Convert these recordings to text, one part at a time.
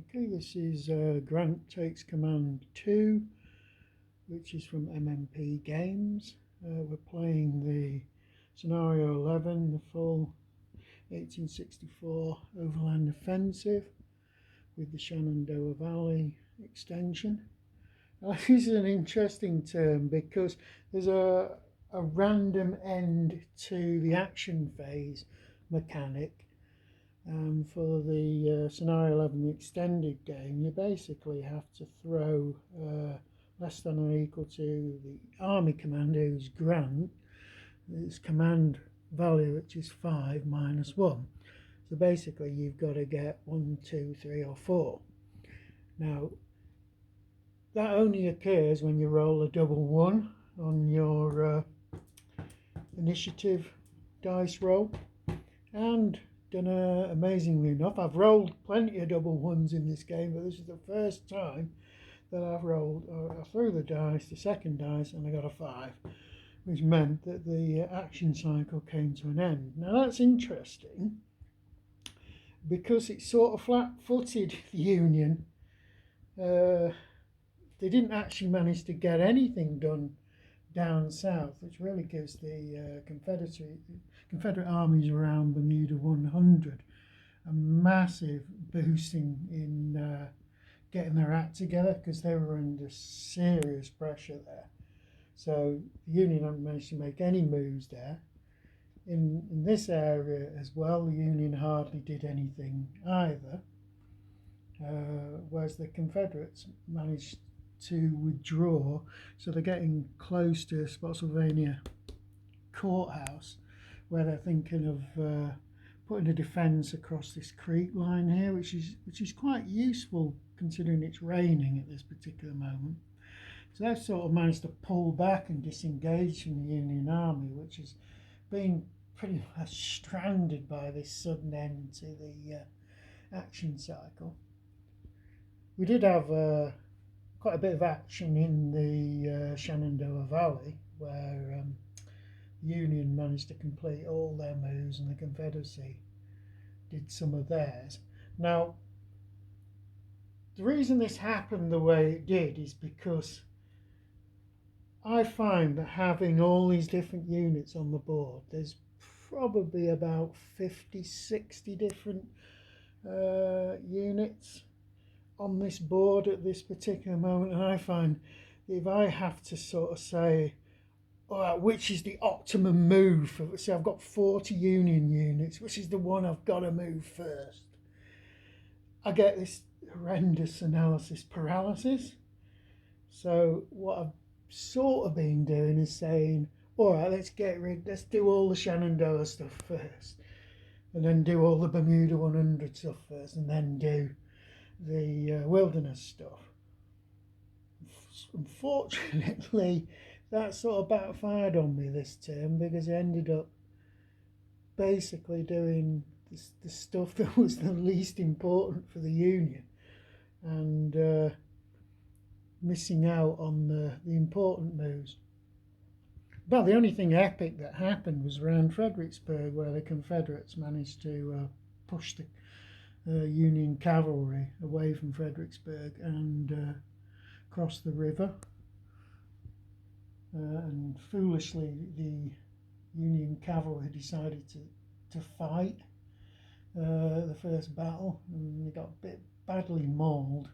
Okay, this is Grant Takes Command 2, which is from MMP Games. We're playing the Scenario 11, the full 1864 Overland Offensive with the Shenandoah Valley extension. This is an interesting term because there's a random end to the action phase mechanic. For the Scenario 11 extended game, you basically have to throw less than or equal to the army commander, who's Grant, his command value, which is 5 minus 1. So basically you've got to get 1, 2, 3 or 4. Now that only occurs when you roll a double 1 on your initiative dice roll, and amazingly enough, I've rolled plenty of double 1s in this game, but this is the first time that I've rolled, I threw the dice, the second dice, and I got a 5, which meant that the action cycle came to an end. Now that's interesting because it sort of flat-footed the Union. They didn't actually manage to get anything done down south, which really gives the Confederate armies around Bermuda 100 a massive boost in getting their act together, because they were under serious pressure there. So the Union haven't managed to make any moves there. In this area as well, the Union hardly did anything either, whereas the Confederates managed to withdraw, so they're getting close to Spotsylvania courthouse, where they're thinking of putting a defence across this creek line here, which is quite useful considering it's raining at this particular moment. So they've sort of managed to pull back and disengage from the Union Army, which has been pretty much stranded by this sudden end to the action cycle. We did have quite a bit of action in the Shenandoah Valley, where the Union managed to complete all their moves and the Confederacy did some of theirs. Now, the reason this happened the way it did is because I find that having all these different units on the board, there's probably about 50, 60 different units on this board at this particular moment, and I find that if I have to sort of say, all right, which is the optimum move, say I've got 40 Union units, which is the one I've got to move first, I get this horrendous analysis paralysis. So what I've sort of been doing is saying, all right, let's do all the Shenandoah stuff first, and then do all the Bermuda 100 stuff first, and then do the wilderness stuff. Unfortunately, that sort of backfired on me this term, because I ended up basically doing the stuff that was the least important for the Union, and missing out on the important moves. But the only thing epic that happened was around Fredericksburg, where the Confederates managed to push the Union cavalry away from Fredericksburg and cross the river. And foolishly, the Union cavalry decided to fight the first battle, and they got a bit badly mauled,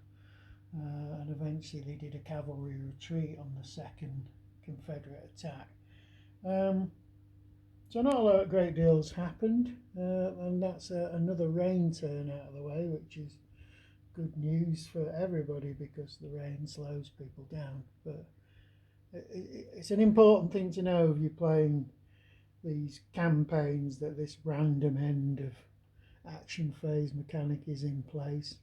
and eventually they did a cavalry retreat on the second Confederate attack. So not a great deal's happened, and that's another rain turn out of the way, which is good news for everybody because the rain slows people down. But it's an important thing to know if you're playing these campaigns, that this random end of action phase mechanic is in place.